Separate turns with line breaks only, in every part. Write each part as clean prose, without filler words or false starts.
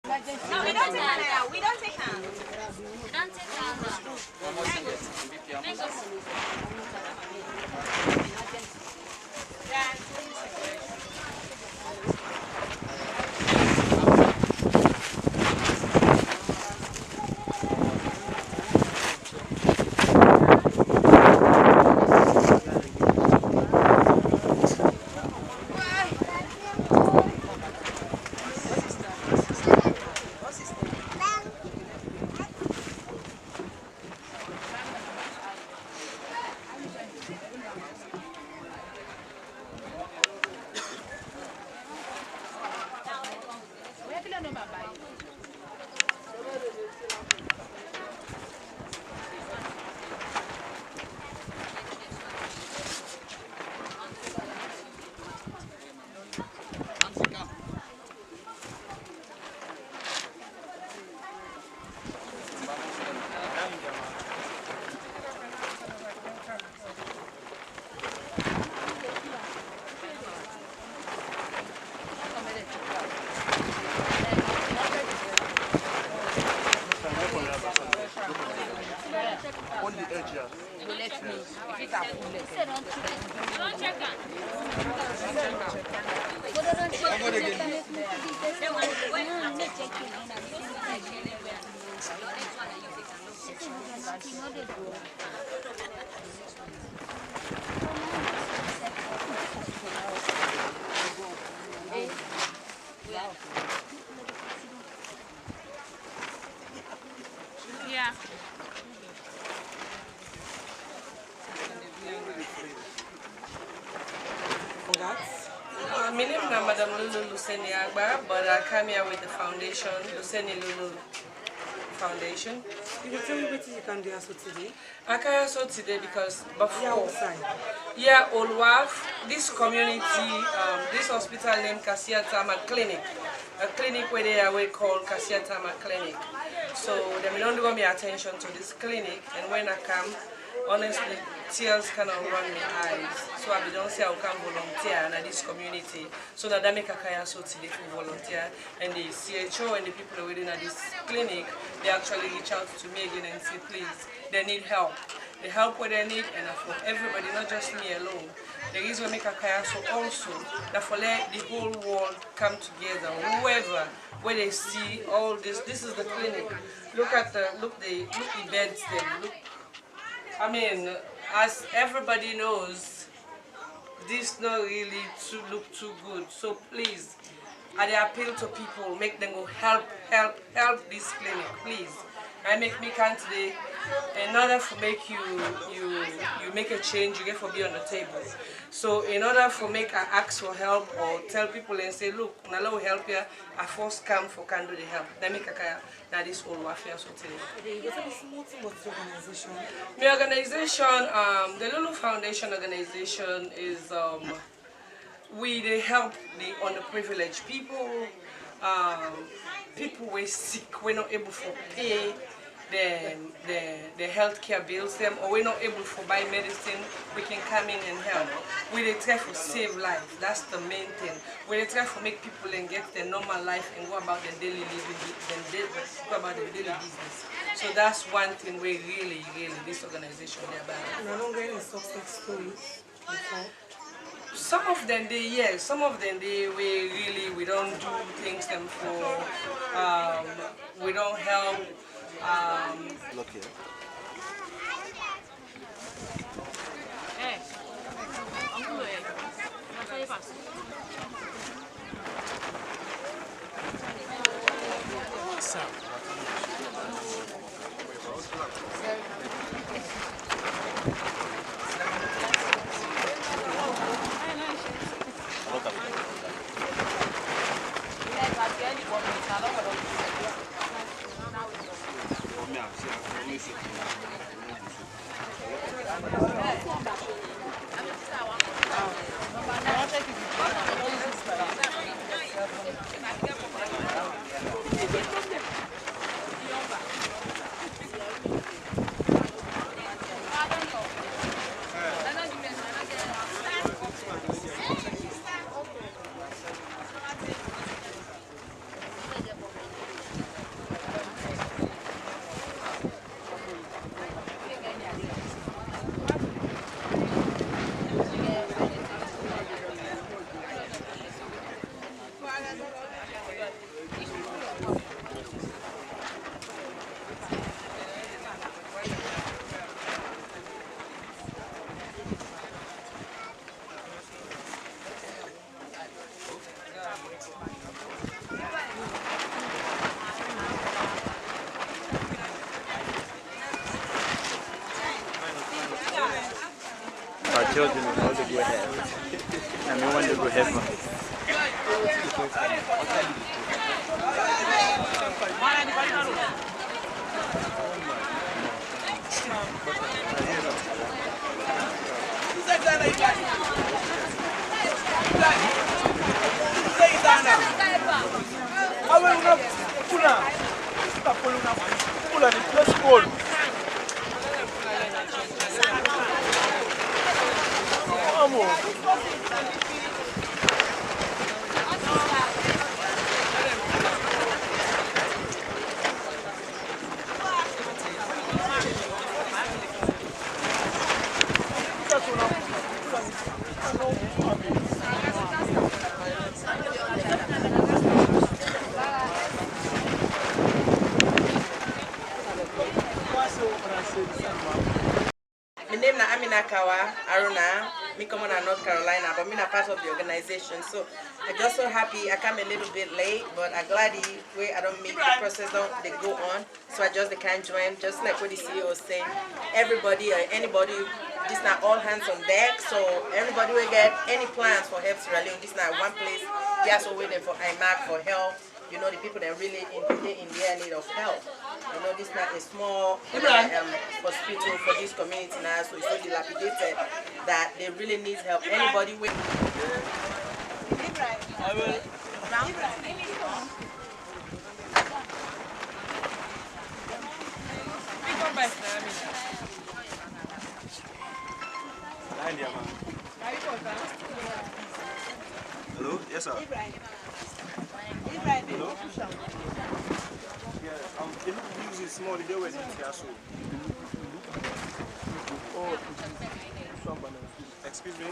No, we don't take Canada. We don't take Canada.
We don't take
On the edge, yeah.
Let me. If it's a full leg.
Don't check it. Yeah.
My name is Madam Lulu Luseni Agba, but I came here with the foundation, Luseni Lulu Foundation.
You can tell me what you can do also today?
I came here today because before,
Outside.
yeah, Olwaf, this community, this hospital named Kasia Tama Clinic, a clinic where they are called Kasia Tama Clinic. So they don't give me attention to this clinic, and when I come, honestly, tears cannot run my eyes. So I don't say I can volunteer in this community. So that make a kaya so today for volunteer, and the CHO and the people within this clinic, they actually reach out to me again and say, please, they need help. The help what they need, and for everybody, not just me alone. The reason we make a kaya so also that for let the whole world come together, whoever, where they see all this. This is the clinic. Look at the beds there. Look, I mean, as everybody knows, this not really look too good. So please, I appeal to people, make them go help this clinic, please. I make me can today. In order to make you make a change, you get to be on the table. So in order for make I ask for help or tell people and say, look, Nala will help you, I first come for can do the help. Then make a now this whole warfare so today.
What's the organization?
My organization, the Lulu Foundation organization is they help the underprivileged people, people who are sick, we're not able to pay the healthcare bills them, or we're not able to buy medicine, we can come in and help. We try to save lives, that's the main thing. We try to make people and get their normal life and go about their daily living, go about their daily business. So that's one thing we really, this organization is about.
No longer any success stories before.
Some of them they yes, some of them we don't do things them for we don't help
Look here.
Hey, Uncle, I'll tell you fast.
children will all go ahead. And we want to go heaven.
My name is Amina Kawa Aruna. Me come on North Carolina, but me not part of the organization. So I'm just so happy. I come a little bit late, but I'm glad the way I don't make the process don't they go on. So I just can't join. Just like what the CEO was saying, everybody or anybody, this not all hands on deck. So everybody will get any plans for Help Sierra Leone. This not one place. They also waiting for IMAC for help. You know, the people that really in their need of help. You know, this is not a small hospital for this community now, so it's so dilapidated that they really need help. Anybody with...
Hello? Yes, sir. Hello? Yeah, the news is small, they were in here, so. Oh, excuse me?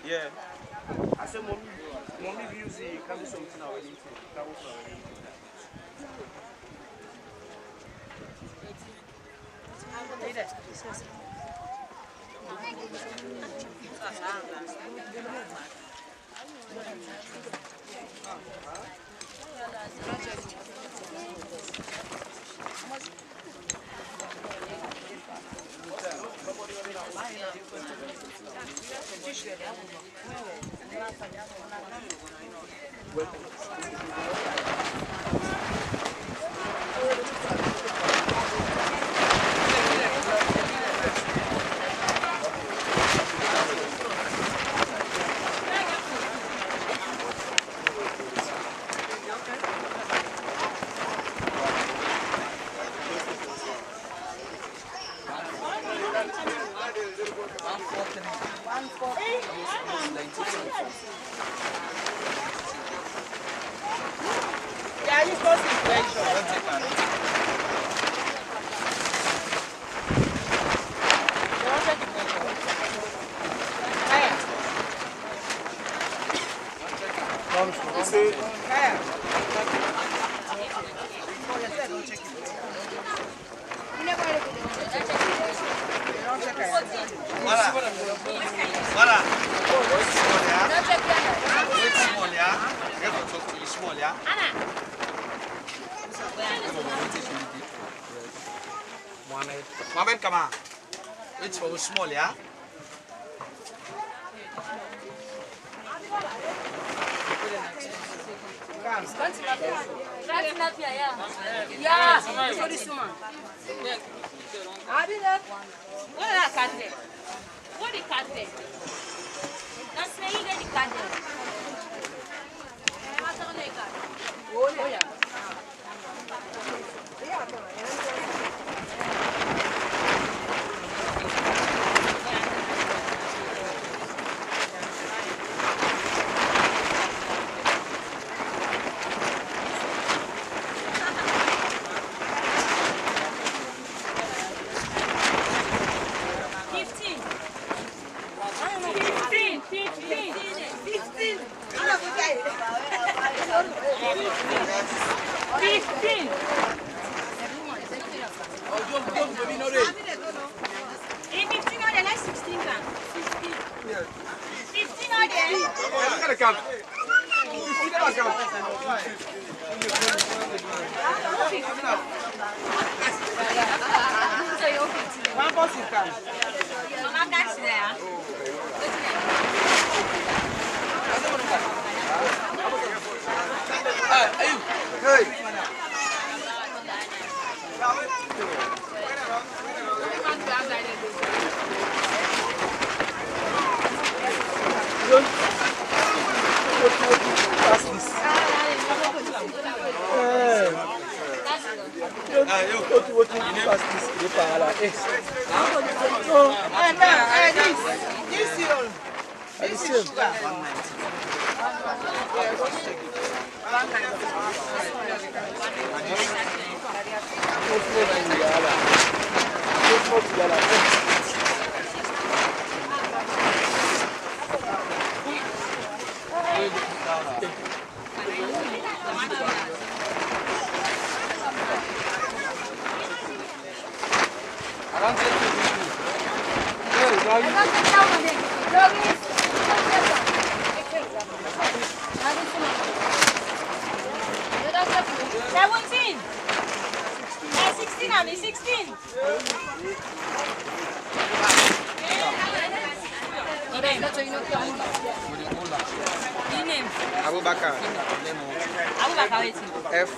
Yeah. I said, mommy views can do something already.
Yeah, you supposed to inflation.
Mohamed, come on. It's for small, yeah?
Yeah, for this woman. What is that cat there? What is cat there? That's saying that the cat there. Oh, yeah.
One person.
Abubakar.
Abubakar waiting.
F.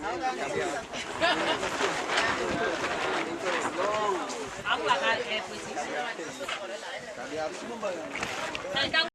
Abubakar waiting.